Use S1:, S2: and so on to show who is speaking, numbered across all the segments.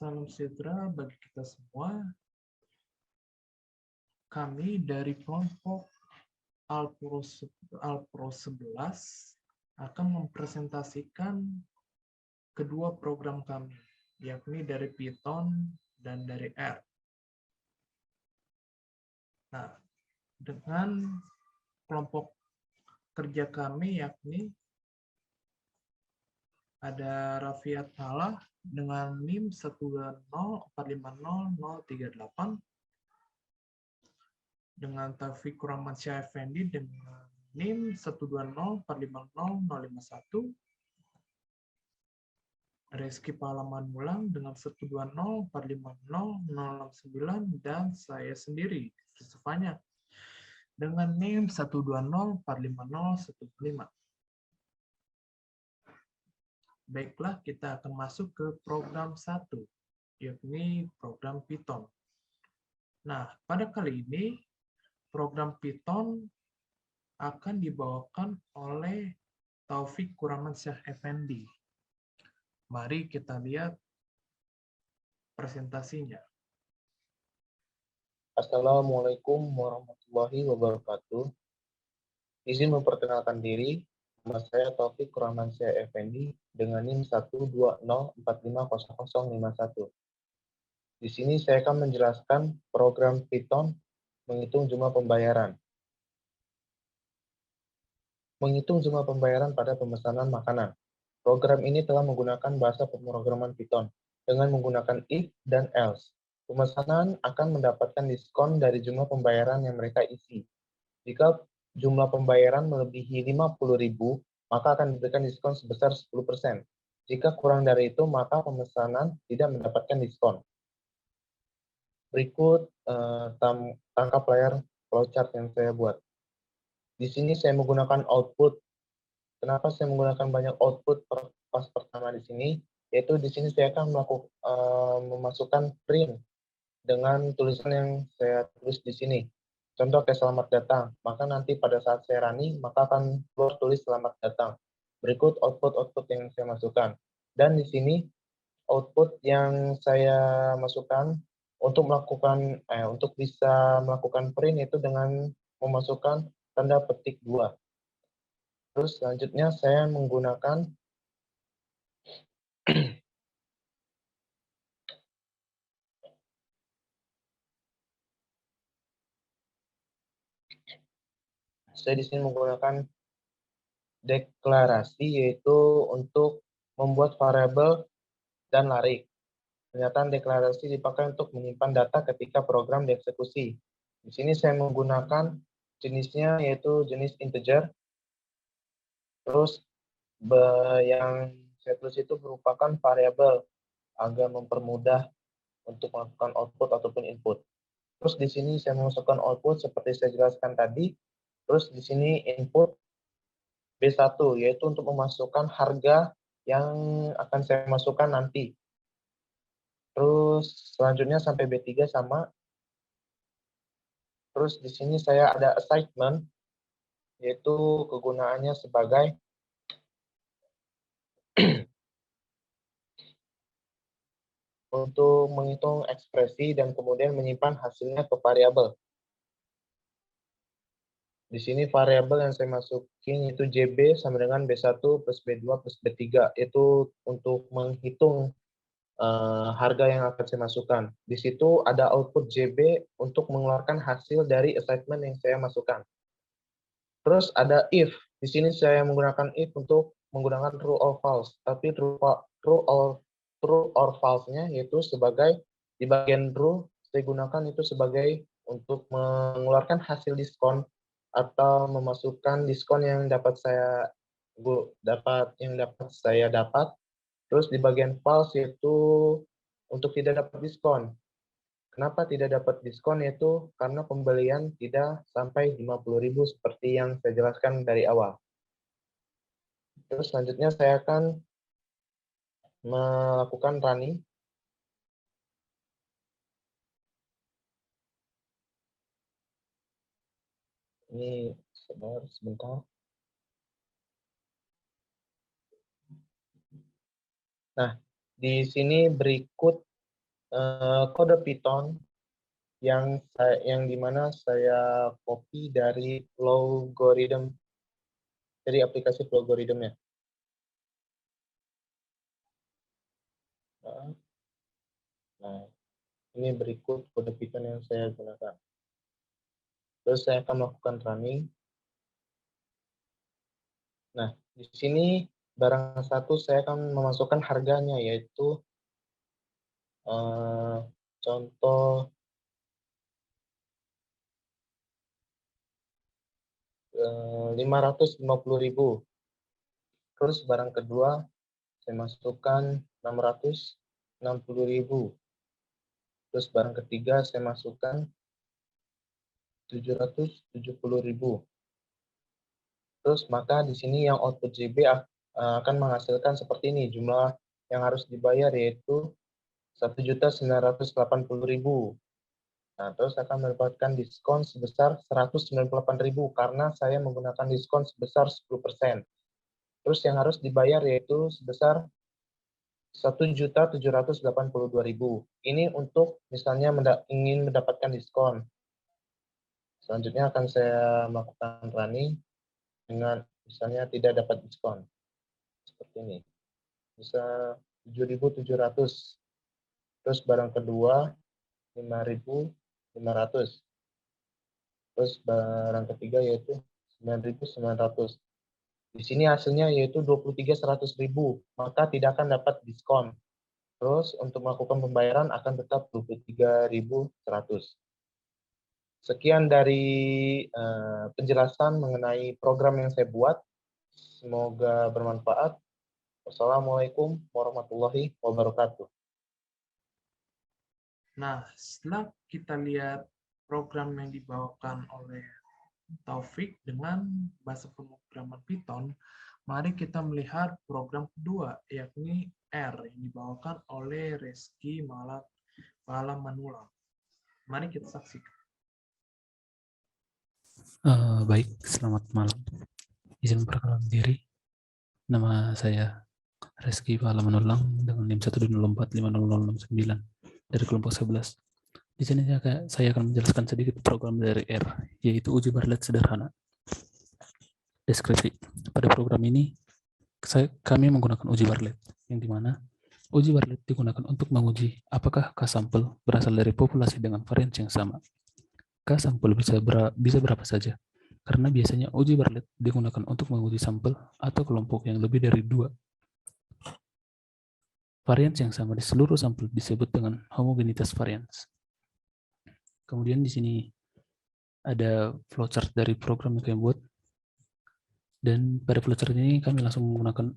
S1: Salam sejahtera bagi kita semua. Kami dari kelompok Alpro 11 akan mempresentasikan kedua program kami, yakni dari Python dan dari R. Nah, dengan kelompok kerja kami yakni ada Rafiat Malah dengan NIM 120450038, dengan Taufik Kurmansyah Effendi dengan NIM 120450051, Reski Palaman Mulang dengan 120450069, dan saya sendiri, Yusufanya, dengan NIM 120450015. Baiklah, kita akan masuk ke program 1, yakni program Python. Nah, pada kali ini, program Python akan dibawakan oleh Taufik Kurmansyah Effendi. Mari kita lihat presentasinya.
S2: Assalamualaikum warahmatullahi wabarakatuh. Izin memperkenalkan diri. Nama saya Taufik Kurmansyah Effendi dengan NIM 120450051. Di sini saya akan menjelaskan program Python menghitung jumlah pembayaran. Menghitung jumlah pembayaran pada pemesanan makanan. Program ini telah menggunakan bahasa pemrograman Python dengan menggunakan if dan else. Pemesanan akan mendapatkan diskon dari jumlah pembayaran yang mereka isi. Jika jumlah pembayaran melebihi 50.000, maka akan diberikan diskon sebesar 10%. Jika kurang dari itu, maka pemesanan tidak mendapatkan diskon. Berikut tangkap layar flowchart yang saya buat. Di sini saya menggunakan output. Kenapa saya menggunakan banyak output pas pertama di sini? Yaitu di sini saya akan memasukkan print dengan tulisan yang saya tulis di sini. Contoh kayak selamat datang, maka nanti pada saat saya running, maka akan keluar tulis selamat datang. Berikut output-output yang saya masukkan. Dan di sini output yang saya masukkan untuk bisa melakukan print itu dengan memasukkan tanda petik 2. Terus selanjutnya saya menggunakan saya di sini menggunakan deklarasi, yaitu untuk membuat variabel dan larik. Pernyataan deklarasi dipakai untuk menyimpan data ketika program dieksekusi. Di sini saya menggunakan jenisnya yaitu jenis integer. Terus yang saya tulis itu merupakan variabel agar mempermudah untuk melakukan output ataupun input. Terus di sini saya memasukkan output seperti saya jelaskan tadi. Terus di sini input B1 yaitu untuk memasukkan harga yang akan saya masukkan nanti. Terus selanjutnya sampai B3 sama. Terus di sini saya ada assignment, yaitu kegunaannya sebagai untuk menghitung ekspresi dan kemudian menyimpan hasilnya ke variabel. Di sini variabel yang saya masukin itu JB sama dengan B1 plus B2 plus B3, itu untuk menghitung harga yang akan saya masukkan. Di situ ada output JB untuk mengeluarkan hasil dari assignment yang saya masukkan. Terus ada if. Di sini saya menggunakan if untuk menggunakan true or false. Tapi true or false-nya yaitu sebagai di bagian true saya gunakan itu sebagai untuk mengeluarkan hasil diskon atau memasukkan diskon yang dapat saya dapat. Terus di bagian false yaitu untuk tidak dapat diskon. Kenapa tidak dapat diskon? Yaitu karena pembelian tidak sampai 50.000 seperti yang saya jelaskan dari awal. Terus selanjutnya saya akan melakukan running. Ini sebentar. Nah, di sini berikut kode Python yang dimana saya copy dari Flowgoridem, dari aplikasi Flowgoridem-nya. Nah, ini berikut kode Python yang saya gunakan. Terus saya akan melakukan running. Nah, di sini barang satu saya akan memasukkan harganya, yaitu contoh 550.000. Terus barang kedua saya masukkan 660.000. Terus barang ketiga saya masukkan 770.000. Terus maka di sini yang output JB akan menghasilkan seperti ini. Jumlah yang harus dibayar yaitu 1.980.000. Nah, terus akan mendapatkan diskon sebesar 198.000 karena saya menggunakan diskon sebesar 10%. Terus yang harus dibayar yaitu sebesar 1.782.000. Ini untuk misalnya ingin mendapatkan diskon. Selanjutnya akan saya melakukan running dengan misalnya tidak dapat diskon. Seperti ini. Bisa 7.700. Terus barang kedua 5.500. Terus barang ketiga yaitu 9.900. Di sini hasilnya yaitu 23.100.000, maka tidak akan dapat diskon. Terus untuk melakukan pembayaran akan tetap 23.100. Sekian dari penjelasan mengenai program yang saya buat. Semoga bermanfaat. Wassalamualaikum warahmatullahi wabarakatuh.
S1: Nah, setelah kita lihat program yang dibawakan oleh Taufik dengan bahasa pemrograman Python, mari kita melihat program kedua, yakni R, yang dibawakan oleh Reski Manulang. Mari kita saksikan.
S3: Baik, selamat malam. Izin memperkenalkan diri. Nama saya Reski Manulang dengan NIM 120450069 dari kelompok 11. Di sini saya akan menjelaskan sedikit program dari R, yaitu uji Bartlett sederhana. Deskripsi. Pada program ini, kami menggunakan uji Bartlett, yang dimana uji Bartlett digunakan untuk menguji apakah K-sampel berasal dari populasi dengan varians yang sama. K-sampel bisa berapa saja, karena biasanya uji Bartlett digunakan untuk menguji sampel atau kelompok yang lebih dari 2. Varians yang sama di seluruh sampel disebut dengan homogenitas varians. Kemudian di sini ada flowchart dari program yang kami buat, dan pada flowchart ini kami langsung menggunakan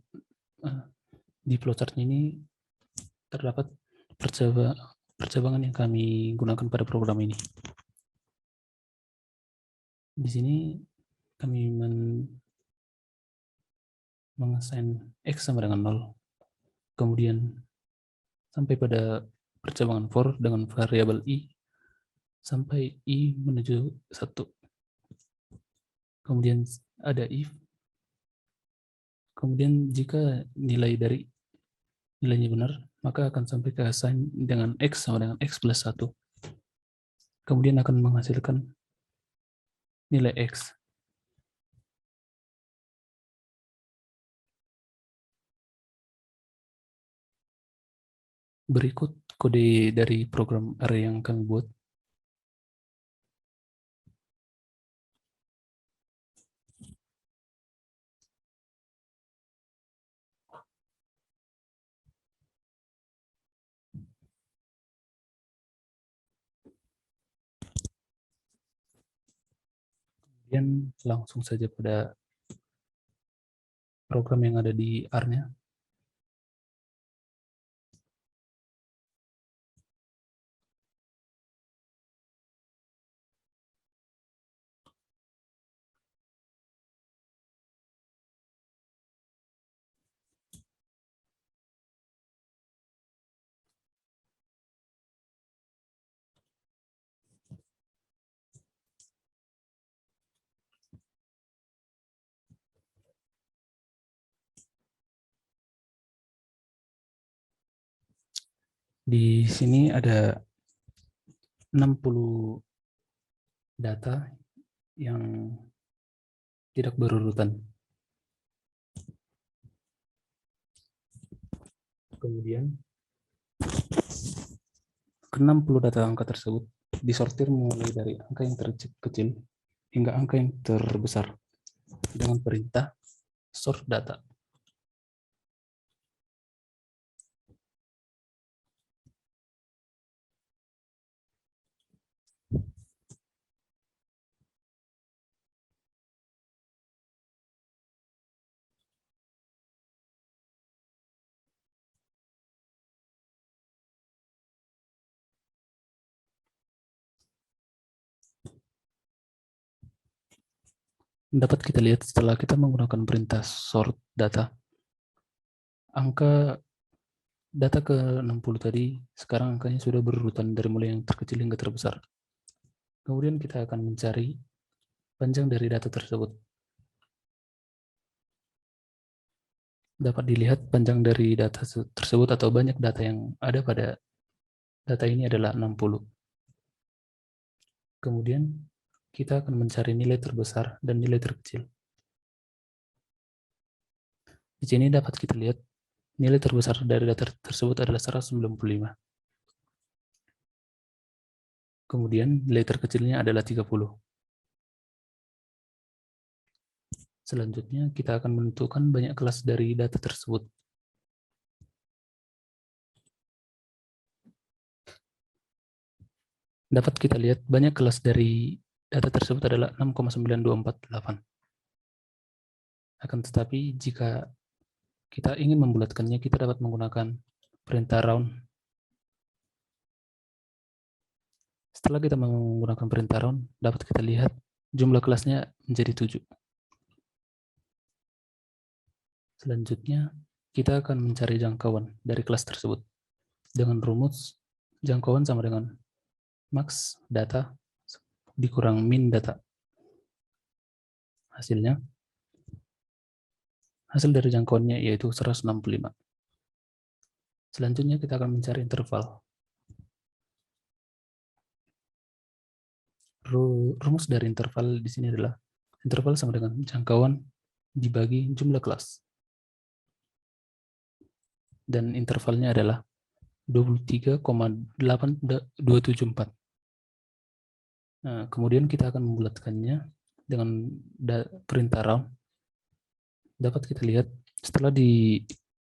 S3: di flowchart ini terdapat percabangan yang kami gunakan pada program ini. Di sini kami mengassign X sama dengan 0. Kemudian sampai pada percabangan for dengan variabel I sampai I menuju 1. Kemudian ada if. Kemudian jika nilainya benar, maka akan sampai ke assign dengan X sama dengan X plus 1. Kemudian akan menghasilkan nilai X. Berikut kode dari program R yang kami buat. Kemudian langsung saja pada program yang ada di R-nya. Di sini ada 60 data yang tidak berurutan. Kemudian ke-60 data angka tersebut disortir mulai dari angka yang terkecil hingga angka yang terbesar dengan perintah sort data. Dapat kita lihat setelah kita menggunakan perintah sort data, angka data ke-60 tadi, sekarang angkanya sudah berurutan dari mulai yang terkecil hingga terbesar. Kemudian kita akan mencari panjang dari data tersebut. Dapat dilihat panjang dari data tersebut atau banyak data yang ada pada data ini adalah 60. Kemudian kita akan mencari nilai terbesar dan nilai terkecil. Di sini dapat kita lihat nilai terbesar dari data tersebut adalah 195. Kemudian nilai terkecilnya adalah 30. Selanjutnya kita akan menentukan banyak kelas dari data tersebut. Dapat kita lihat banyak kelas dari data tersebut adalah 6,9248. Akan tetapi jika kita ingin membulatkannya, kita dapat menggunakan perintah round. Setelah kita menggunakan perintah round, dapat kita lihat jumlah kelasnya menjadi 7. Selanjutnya, kita akan mencari jangkauan dari kelas tersebut. Dengan rumus, jangkauan sama dengan max data dikurang min data. Hasilnya, hasil dari jangkauannya yaitu 165. Selanjutnya kita akan mencari interval. Rumus dari interval di sini adalah interval sama dengan jangkauan dibagi jumlah kelas. Dan intervalnya adalah 23,8274. Nah, kemudian kita akan membulatkannya dengan perintah round. Dapat kita lihat setelah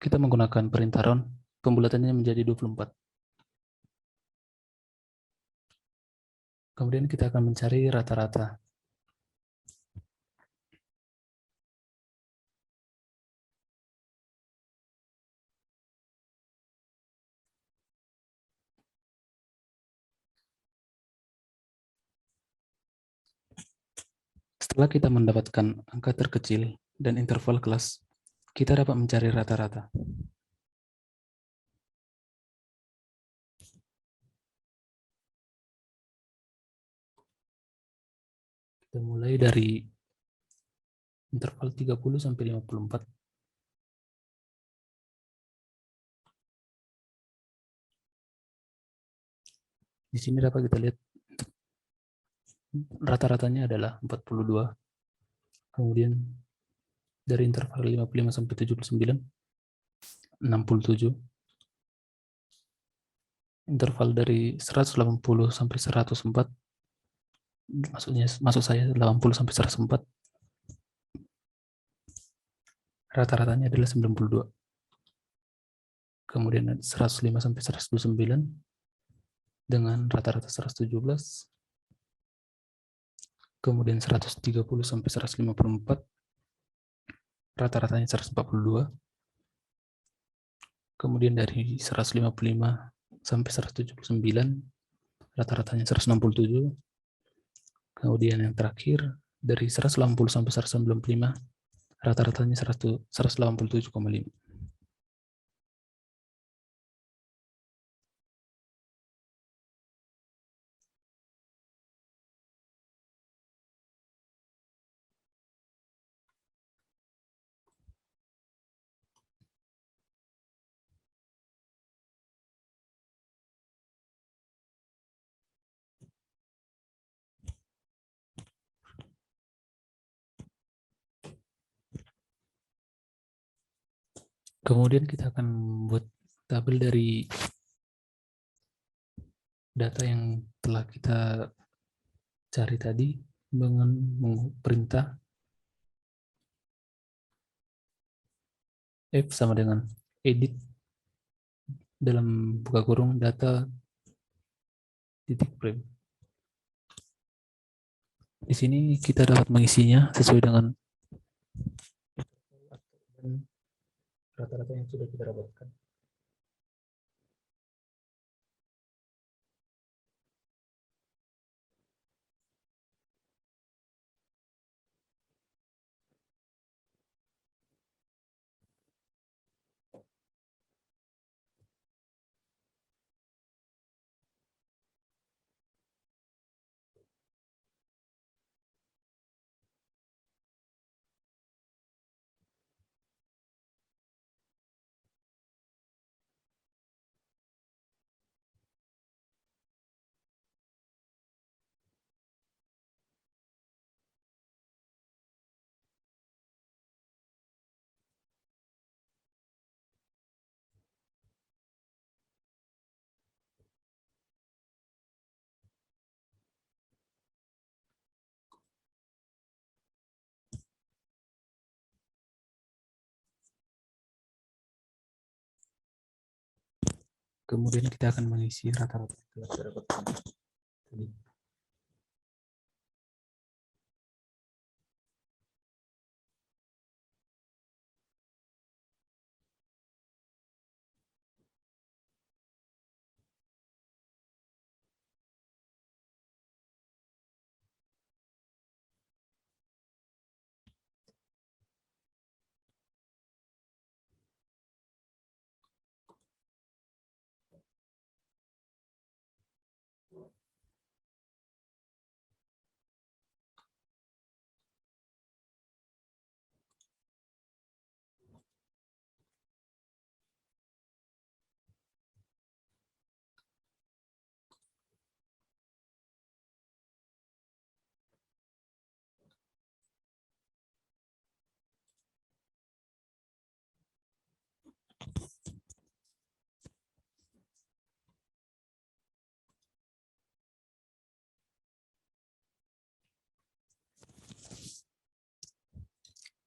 S3: kita menggunakan perintah round, pembulatannya menjadi 24. Kemudian kita akan mencari rata-rata. Setelah kita mendapatkan angka terkecil dan interval kelas, kita dapat mencari rata-rata. Kita mulai dari interval 30 sampai 54. Di sini dapat kita lihat rata-ratanya adalah 42. Kemudian dari interval 55 sampai 79, 67. Interval dari 180 sampai 104, maksud saya 80 sampai 104. Rata-ratanya adalah 92. Kemudian 105 sampai 129 dengan rata-rata 117. Kemudian 130 sampai 154, rata-ratanya 142. Kemudian dari 155 sampai 179, rata-ratanya 167. Kemudian yang terakhir dari 180 sampai 195, rata-ratanya 187,5. Kemudian kita akan membuat tabel dari data yang telah kita cari tadi dengan perintah F sama dengan edit dalam buka kurung data titik frame. Di sini kita dapat mengisinya sesuai dengan rata-rata yang sudah kita dapatkan. Kemudian kita akan mengisi rata-rata yang telah kita dapatkan tadi.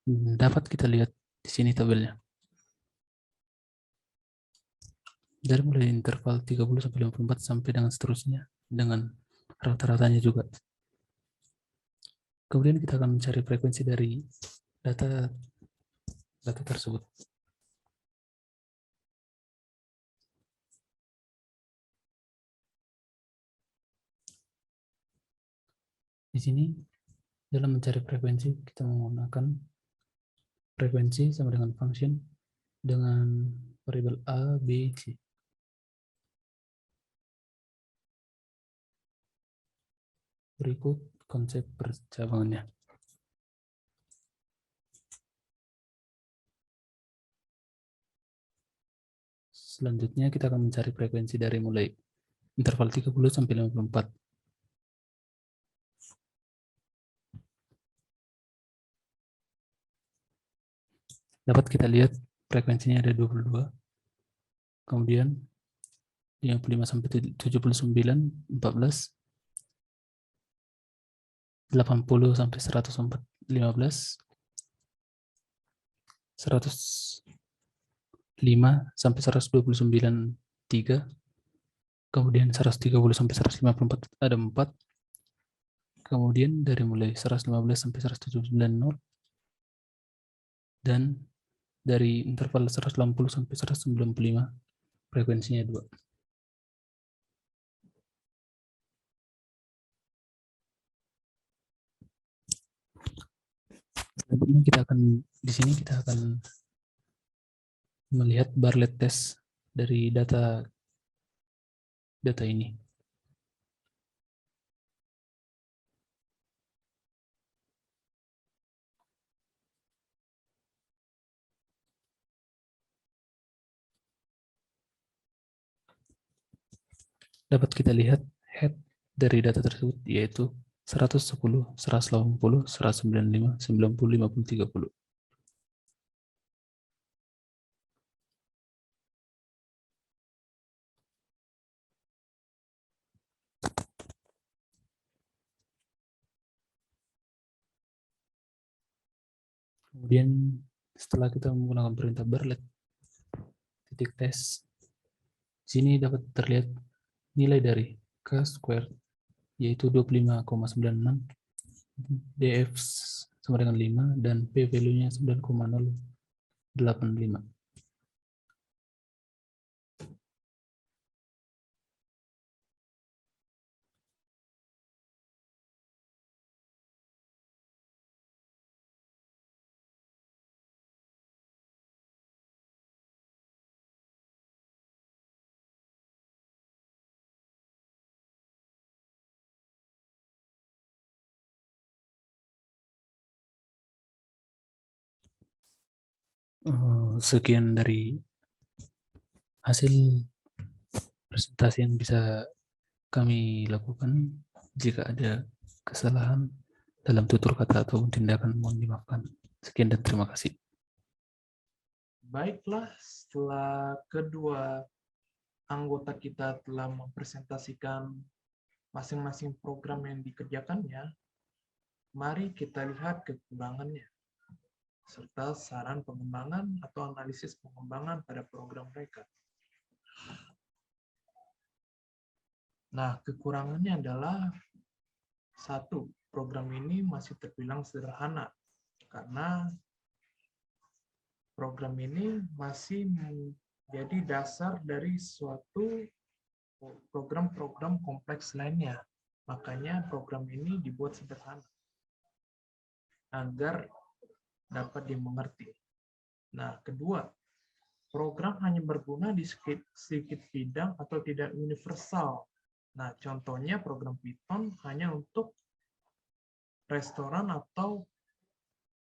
S3: Dapat kita lihat di sini tabelnya. Dari mulai interval 30 sampai 54 sampai dengan seterusnya dengan rata-ratanya juga. Kemudian kita akan mencari frekuensi dari data tersebut. Di sini dalam mencari frekuensi kita menggunakan frekuensi sama dengan function dengan variabel A, B, C. Berikut konsep percabangannya. Selanjutnya kita akan mencari frekuensi dari mulai interval 30 sampai 54. Dapat kita lihat frekuensinya ada 22. Kemudian 55 sampai 79, 14. 80 sampai 104, 15. 105 sampai 129, 3. Kemudian 130 sampai 154 ada 4. Kemudian dari mulai 115 sampai 179, 0. Dan dari interval 180 sampai 195 frekuensinya 2. Selanjutnya di sini kita akan melihat Bartlett test dari data ini. Dapat kita lihat head dari data tersebut yaitu 110, 180, 195, 90, 50, 30. Kemudian setelah kita menggunakan perintah berlet titik tes, sini dapat terlihat nilai dari K squared yaitu 25,96, DF sama dengan 5, dan P value-nya 9,085. Sekian dari hasil presentasi yang bisa kami lakukan. Jika ada kesalahan dalam tutur kata atau tindakan, mohon dimaafkan. Sekian dan terima kasih.
S1: Baiklah, setelah kedua anggota kita telah mempresentasikan masing-masing program yang dikerjakannya, mari kita lihat kekurangannya, serta saran pengembangan atau analisis pengembangan pada program mereka. Nah, kekurangannya adalah satu, program ini masih terbilang sederhana karena program ini masih menjadi dasar dari suatu program-program kompleks lainnya. Makanya program ini dibuat sederhana agar dapat dimengerti. Nah, kedua, program hanya berguna di sedikit bidang atau tidak universal. Nah, contohnya program Python hanya untuk restoran atau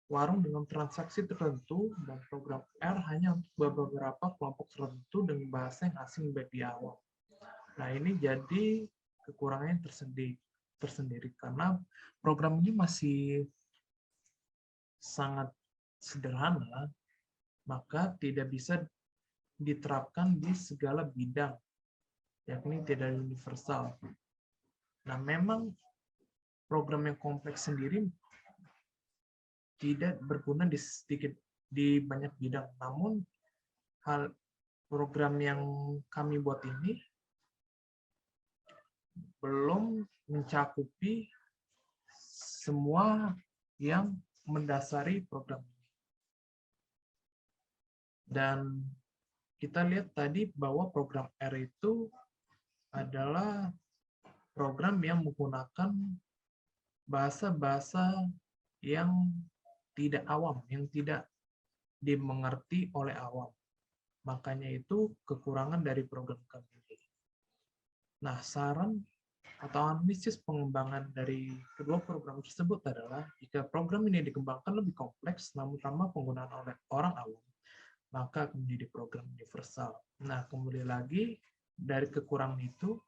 S1: warung dengan transaksi tertentu, dan program R hanya untuk beberapa kelompok tertentu dengan bahasa yang asing bagi awam. Nah, ini jadi kekurangannya tersendiri karena program ini masih sangat sederhana, maka tidak bisa diterapkan di segala bidang, yakni tidak universal. Nah, memang program yang kompleks sendiri tidak berguna di banyak bidang. Namun hal program yang kami buat ini belum mencakupi semua yang mendasari program ini. Dan kita lihat tadi bahwa program R itu adalah program yang menggunakan bahasa-bahasa yang tidak awam, yang tidak dimengerti oleh awam. Makanya itu kekurangan dari program kami ini. Nah, saran atau analisis pengembangan dari kedua program tersebut adalah jika program ini dikembangkan lebih kompleks namun ramah penggunaan oleh orang awam, maka akan menjadi program universal. Nah, kemudian lagi dari kekurangan itu,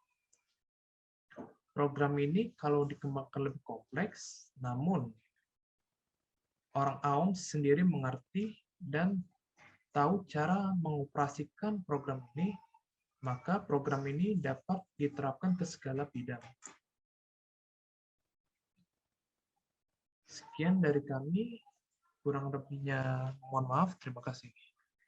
S1: program ini kalau dikembangkan lebih kompleks, namun orang awam sendiri mengerti dan tahu cara mengoperasikan program ini, maka program ini dapat diterapkan ke segala bidang. Sekian dari kami, kurang lebihnya mohon maaf, terima kasih.